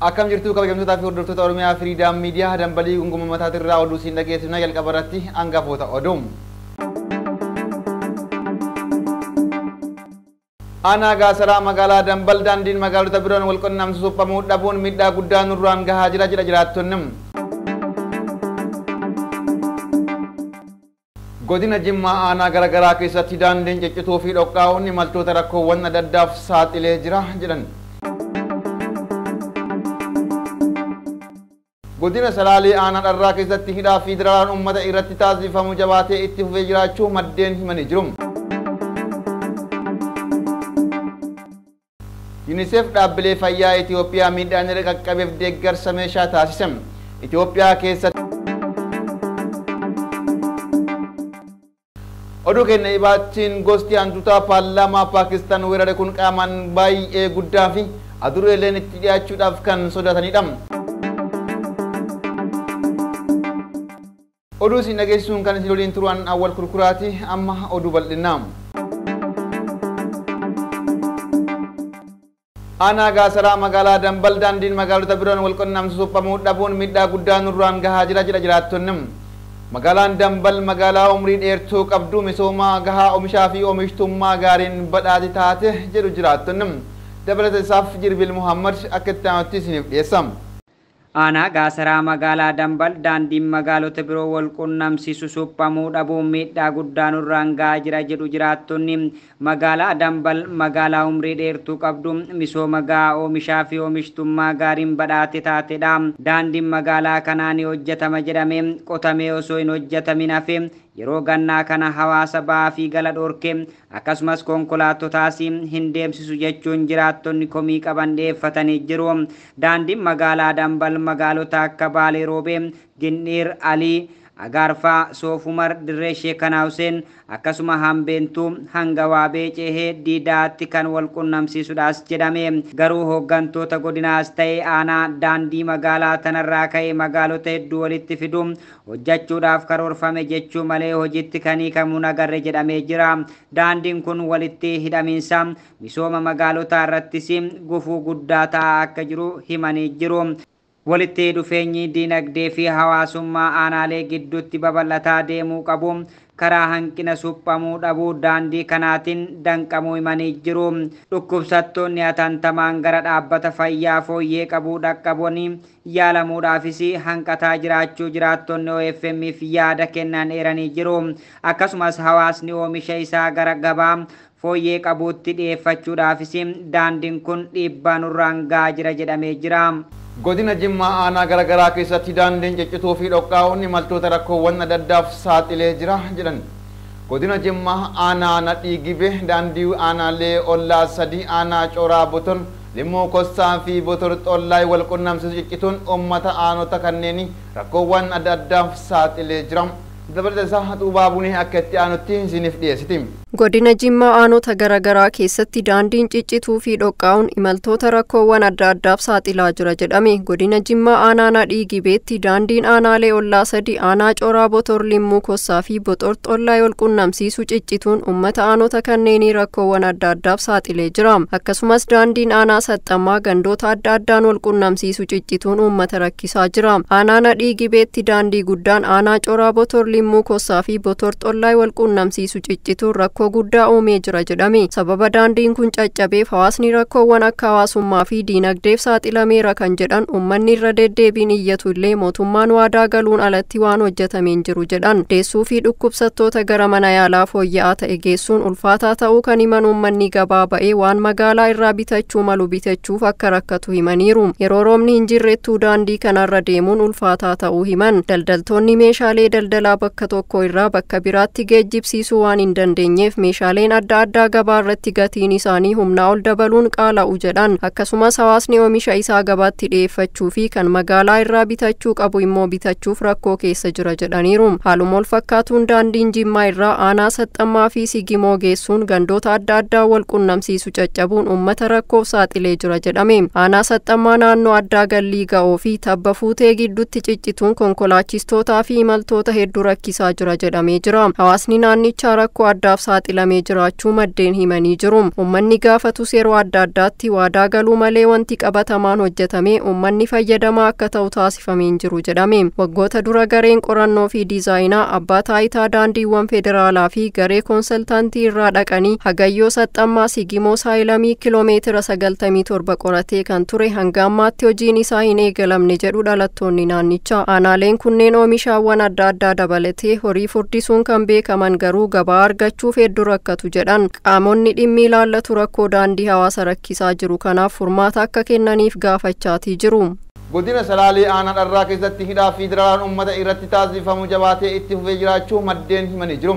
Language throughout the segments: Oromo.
Akkam jirtu kabajamtoota fi hordoftoota Oromiyaa Freedom Media dambalii gunguma mataatirraa oduu siin dhageessifna jalqabarratti hangafoota oduu. Aanaa Gaasaraa magaalaa Dambal daandiin magaalota biroon wal qunnamsiisuu suphamuu dhabuun miidhaa guddaa nurraan gahaa jira jiraattonni. Godina Jimmaa aanaa garagaraa keessatti daandiin ciccituu fi dhoqqaa'uun imaltoota rakkoowwan adda addaaf saaxilee jira jedhan. Godina Salaalee aanaa Dharraa keessatti hidhaa fi dararaan uummata irratti taasifamu jabaatee itti fufee jiraachuu maddeen himanii jiru. UNICEF dhaabbilee fayyaa Itoophiyaa miidhaan irra qaqqabeef deeggarsa meeshaa taasise. Itoophiyaa keessatti oduu kenna ibaatiin gosti hantuutaa paarlaamaa Paakistaan weerare kun qaamaan baay'ee guddaa fi adureeleen itti dhiyaachuudhaaf kan sodaatanidha. Oduu siin dhageessisuun kan isin waliin turan awwal kurkuraati amma oduu bal'inaa. Aanaa Gaasaraa magaalaa Dambal daandiin magaalota biroon wal qunnamsiisuu suphamuu dhabuun miidhaa guddaa nurraan gahaa jira jiraattonni. Magaalaan Dambal magaalaa umrii dheertuu qabdu misooma gahaa oomishaa fi oomishtummaa gaariin badhaate taate jedhu jiraattonni. Dabalata isaaf Jirbil Muhammad akka itti aanutti isiniif dhiyeessa. Aanaa Gaasaraa magaalaa Dambal daandiin magaalota biroo wal qunnamsiisuu suphamuu dhabuun miidhaa guddaa nurraan gahaa jira jedhu jiraattonni. Magaalaa Dambal magaalaa umrii dheertuu qabdu misooma gahaa oomishaa fi oomishtummaa gaariin badhaate taatedha. Daandiin magaalaa kanaa ni hojjetama jedhamee qotamee osoo hin hojjetamin hafe yeroo gannaa kana hawaasa ba'aa fi gala dhorkee akkasumas konkolaattotaas hin deemsisu jechuun jiraattonni komii qaban dhiyeeffatanii jiru. Daandiin magaalaa Dambal magaalota akka Baalee Roobee, Ginniir, Alii, Agaarfaa, Soofumar, Dirree Sheekanaa Huseen akkasuma Hambeentuu hanga Waabee Ceehee Diidaatti kan wal qunnamsiisuudhaas jedhame. Garuu hooggantoota godinaas ta'ee aanaa daandii magaalaa tanarraa ka'ee magaalota hedduu walitti fidu hojjechuudhaaf karoorfame jechuu malee hojiitti kan hiikamu nagarre jedhamee jira. Daandiin kun walitti hidhamiinsa misooma magaalotaa irrattis gufuu guddaa ta'aa akka jiru himanii jiru. Walitti dhufeenyi diinagdee fi hawaasummaa aanaalee gidduutti babal'ataa deemuu qabu karaa hanqina suphamuu dhabuu daandii kanaatiin danqamuu himanii jiru. Dhukkubsattoonni hatantamaan gara dhaabbata fayyaa fooyyee qabuu dhaqqabanii yaalamuudhaafis hanqataa jiraachuu jiraattonni OFM'if yaada kennan eeranii jiru. Akkasumas hawaasni oomisha isaa gara gabaa fooyyee qabuutti dhiyeeffachuudhaafis daandiin kun dhiibbaa nurraan gahaa jira jedhamee jira. Godina Jimmaa aanaa garagaraa keessatti daandiin ciccituu fi dhoqqaa'uun imaltoota rakkoowwan adda addaaf saaxilee jira jedhan. Godina Jimmaa aanaa Nadhii Gibee daandii aanaalee ollaa sadii aanaa Coraa Boton Limmoo Kossaa fi Botor Xollaay wal qunnamsiisu ciccituun uummata aanota kanneen rakkoowwan adda addaaf saaxilee jira. Dabalata isaa Xuubaa Bunee akka itti aanutti isiniif dhiyeessiti. Godina Jimmaa aanota garagaraa keessatti daandiin ciccituu fi dhoqqaa'uun imaltoota rakkoowwan adda addaaf saaxilaa jira jedhame. Godina Jimmaa aanaa Nadhii Gibeetti daandiin aanaalee ollaa sadii aanaa Coraa Botor Limmuu Kossaa fi Botor Xollaay wal qunnamsiisu ciccituun uummata aanota kanneenii rakkoowwan adda addaaf saaxilee jira. Akkasumas daandiin aanaa Saxxammaa gandoota adda addaan wal qunnamsiisu ciccituun uummata rakkisaa jira. Aanaa Nadhii Gibeetti daandii guddaan aanaa Coraa Botor Limmuu Kossaa fi Botor Xollaay wal qunnamsiisu ciccituun rakkoo guddaa uumee jira jedhame. Sababa daandiin kun caccabeef hawaasni rakkoowwan akka hawaasummaa fi diinagdeef saaxilameera kan jedhan uummanni irra deddeebiin iyyatu illee mootummaan waadaa galuun alatti waan hojjetameen jiru jedhan. Deessuu fi dhukkubsattoota gara mana yaalaa fooyya'aa ta'e geessuun ulfaataa ta'uu kan himan uummanni gabaa ba'ee waan magaalaa irraa bitachuu malu bitachuuf akka rakkatu himaniiru. Yeroo roobni hin jirrettuu daandii kanarra deemuun ulfaataa ta'uu himan. Daldaltoonni meeshaalee daldalaa bakka tokko irraa bakka biraatti geejjibsiisuu waan hin dandeenyeef meeshaaleen adda addaa gabaa irratti gatiin isaanii humnaa ol dabaluun qaala'u jedhan. Akkasumas hawaasni oomisha isaa gabaatti dhiyeeffachuu fi kan magaalaa irraa bitachuu qabu immoo bitachuuf rakkoo keessa jira jedhaniiru. Haaluma wal fakkaatuun daandiin Jimmaa irraa aanaa Saxxammaa fi Sigimoo geessuun gandoota adda addaa wal qunnamsiisu caccabuun uummata rakkoof saaxilee jira jedhame. Aanaa Saxxammaa naannoo addaa Gallii Ga'oo fi Tabba Fuutee gidduutti ciccituun konkolaachistootaa fi imaltoota hedduu rakkisaa jira jedhamee jira. Hawaasni naannichaa rakkoo addaaf saaxilee saaxilamee jiraachuu maddeen himanii jiru. Uummanni gaafatus yeroo adda addaatti waadaa galuu malee wanti qabatamaan hojjetame uummanni fayyadamaa akka ta'u taasifamee hin jiru jedhame. Waggoota dura gareen qorannoo fi diizaayinaa abbaa taayitaa daandiiwwan federaalaa fi garee konsaltaantii irraa dhaqanii Hagayyoo Saxxammaa Sigimoo Saayilamii kiiloomeetira 97 qoratee kan ture hanga ammaatti hojiin isaa hin eegalamne jedhu dhalattoonni naannichaa. Aanaaleen kunneen oomishaawwan adda addaa dabalatee horii furdisuun kan beekaman garuu gabaa argachuuf hedduu rakkatu jedhan. Qaamonni dhimmi ilaallatu rakkoo daandii hawaasa rakkisaa jiru kanaaf furmaata akka kennaniif gaafachaatii jiru. Godina Salaalee aanaa dharraa keessatti hidhaa fi dararaan uummata irratti taasifamu jabaatee itti fufee jiraachuu maddeen himanii jiru.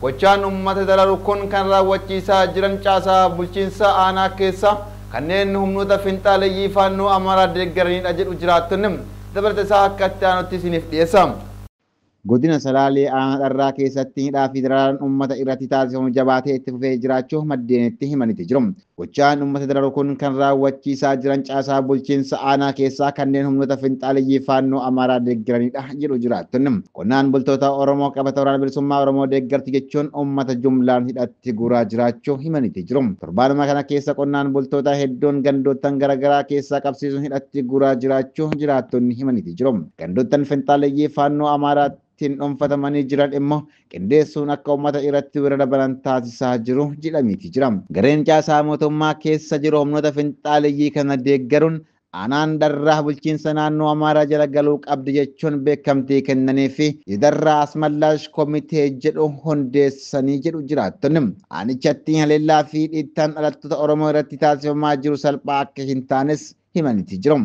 Gochaan uummata dararu kun kan raawwachiisaa jiran caasaa bulchiinsa aanaa keessa kanneen humnoota finxaaleeyyii faannoo Amaaraa deeggaranidha jedhu jiraattonni. Dabalata isaa akka itti aanutti isiniif dhiyeessa. Godina Salaalee aanaa dharraa keessatti hidhaa fi dararaan uummata irratti taasifamu jabaatee itti fufee jiraachuu maddeenitti himaniiti jiru. Gochaan uummata dararu kun kan raawwachiisaa jiran caasaa bulchiinsa aanaa keessaa kanneen humnoota finxaaleeyyii faannoo Amaaraa deeggaranidha jedhu jiraattonni. Qonnaan bultoota Oromoo qabata waraana bilisummaa Oromoo deeggarti jechuun uummata jumlaan hidhatti guuraa jiraachuu himaniiti jiru. Torbaanuma kana keessa qonnaan bultoota hedduun gandoottan garaagaraa keessaa qabsiisuun hidhatti guuraa jiraachuu jiraattonni himaniiti jiru. Gandoottan finxaaleeyyii faannoo Amaaraa ittiin dhuunfatamanii jiran immoo qindeessuun akka uummata irratti weerara banan taasisaa jiru jedhamiiti jira. Gareen caasaa mootummaa keessa jiru humnoota finxaaleeyyii kana deeggaruun aanaan dharraa bulchiinsa naannoo Amaaraa jala galuu qabdi jechuun beekamtii kennanii fi Darraa Asmallaash Komitee jedhu hundeessanii jedhu jiraattonni. Aanichatti haleellaa fi dhiittaan dhalattoota Oromoo irratti taasifamaa jiru salphaa akka hin taanes himaniiti jiru.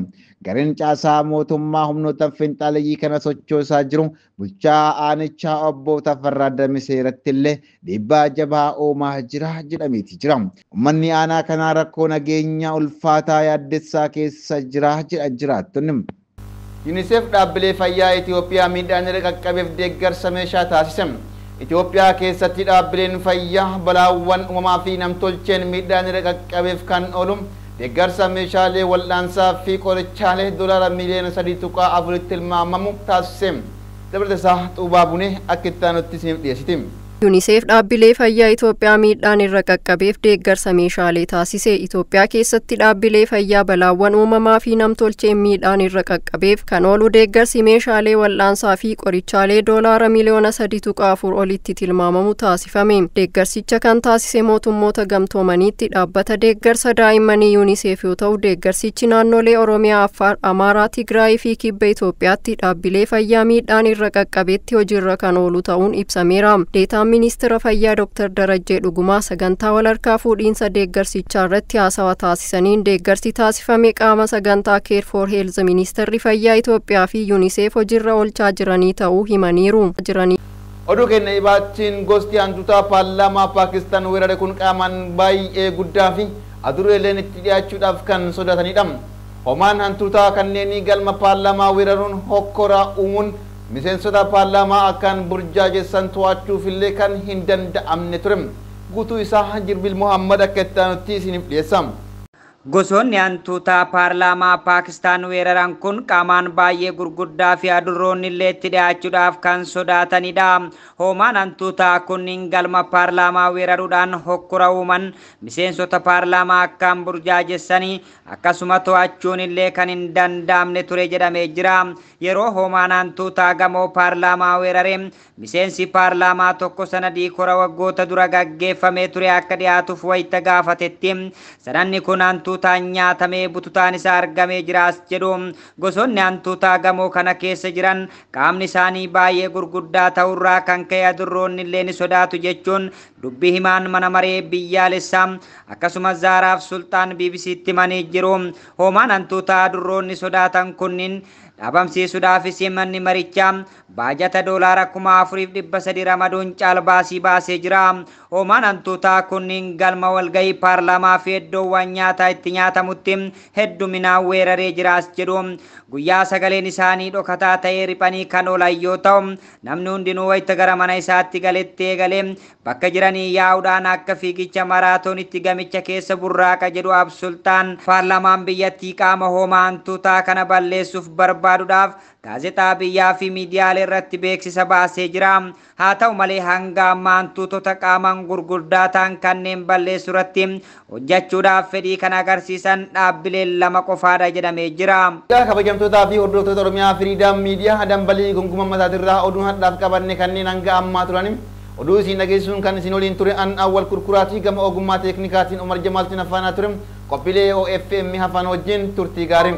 Gareen caasaa mootummaa humnoota finxaaleeyyii kana sochoosaa jiru bulchaa aanichaa obbo Tafarraa Damisee irratti illee dhiibbaa jabaa uumaa jira jedhamiiti jira. Uummanni aanaa kanaa rakkoo nageenya ulfaataa yaaddessaa keessa jira jedha jiraattonni. UNICEF dhaabbilee fayyaa Itoophiyaa miidhaan irra qaqqabeef deeggarsa meeshaa taasise. Itoophiyaa keessatti dhaabbileen fayyaa balaawwan uumamaa fi namtolcheen miidhaan irra qaqqabeef kan oolu deeggarsa meeshaalee wal'aansaa fi qorichaalee doolaara miliyoona 3.4 tilmaamamu taasise. Dabalata isaa Xuubaa Bunee akka itti aanutti isiniif dhiyeessiti. UNICEF dhaabbilee fayyaa Itoophiyaa miidhaan irra qaqqabeef deeggarsa meeshaalee taasise. Itoophiyaa keessatti dhaabbilee fayyaa balaawwan uumamaa fi namtolcheen miidhaan irra qaqqabeef kan oolu deeggarsi meeshaalee wal'aansaa fi qorichaalee doolaara miliyoona 3.4 olitti tilmaamamu taasifame. Deeggarsicha kan taasise mootummoota gamtoomaniitti dhaabbata deeggarsa daa'immanii UNICEF yoo ta'u, deeggarsichi naannolee Oromiyaa, Affaar, Amaaraa, Tigraay fi Kibba Itoophiyaatti dhaabbilee fayyaa miidhaan irra qaqqabeetti hojiirra kan oolu ta'uun ibsameera. Ministeera Fayyaa Dr. Darajjee Dhugumaa sagantaa walharkaa fuudhiinsa deeggarsichaa irratti haasawa taasisaniin deeggarsi taasifame qaama sagantaa Care for Health Ministeerri Fayyaa Itoophiyaa fi UNICEF hojiirra oolchaa jiranii ta'uu himaniiru. Oduu keenya ibaatiin gosti hantuutaa paarlaamaa Paakistaan weerare kun qaamaan baay'ee guddaa fi adureeleen itti dhiyaachuudhaaf kan sodaatanidha. Homaan hantuutaa kanneenii galma paarlaamaa weeraruun hokkora uumuun miseensota paarlaamaa akkaan burjaajessan to'achuuf illee kan hin danda'amne ture. Guutuu isaa Jirbil Muhammad akka itti aanutti isiniif dhiyeessa. Gosoonni hantuutaa paarlaamaa Paakistaan weeraran kun qaamaan baay'ee gurguddaa fi adurroonni illee itti dhiyaachuudhaaf kan sodaatanidha. Hoomaan hantuutaa kunniin galma paarlaamaa weeraruudhaan hokkora uuman miseensota paarlaamaa akkaan burjaajessanii akkasuma to'achuun illee kan hin danda'amne ture jedhamee jira. Yeroo hoomaan hantuutaa gamoo paarlaamaa weerare miseensi paarlaamaa tokko sanadii kora waggoota dura gaggeeffamee ture akka dhiyaatuuf wayita gaafatetti sanadni kun hantuutaan nyaatamee bututaan isaa argamee jiraas jedhu. Gosoonni hantuutaa gamoo kana keessa jiran qaamni isaanii baay'ee gurguddaa ta'urraa kan ka'e adurroonni illee ni sodaatu jechuun dubbii himaan mana maree biyyaalessaa akkasumas Zaaraaf Sultaan BBC'tti himanii jiru. Hoomaan hantuutaa adurroonni sodaatan kunniin dhabamsiisuudhaafis manni marichaa baajata doolaara 4,300 ramaduun caalbaasii baasee jira. Hoomaan hantuutaa kunniin galma walgahii paarlaamaa fi iddoowwan nyaataa itti nyaatamutti hedduminaan weeraree jiraas jedhu. Guyyaa sagaleen isaanii dhokataa ta'ee riphanii kan oolan yoo ta'u, namni hundinuu wayita gara mana isaatti galetti eegalee bakka jiranii yaa'uudhaan akka fiigicha maraatoonitti gamicha keessa burraaqa jedhu Absultaan. Paarlaamaan biyyattii qaama hoomaa hantuutaa kana balleessuuf barbaada barbaaduudhaaf gaazexaa biyyaa fi miidiyaalee irratti beeksisa baasee jira. Haa ta'u malee hanga ammaa hantuutota qaamaan gurguddaa ta'an kanneen balleessuu irratti hojjechuudhaaf fedhii kan agarsiisan dhaabbileen 2 qofaadha jedhamee jira. Kabajamtootaa fi hordoftoota Oromiyaa Firiidaam Miidiyaa Dambalii Gunguma Mataatirraa oduu hadhaaf qabanne kanneen hanga ammaa turani. Oduu isin dhageessuun kan isin waliin ture an awwal kurkuraatii gama ogummaa teeknikaatiin Umar Jamaaltiin afaanaa ture. Qophiilee OFM hafan wajjin turtii gaarii.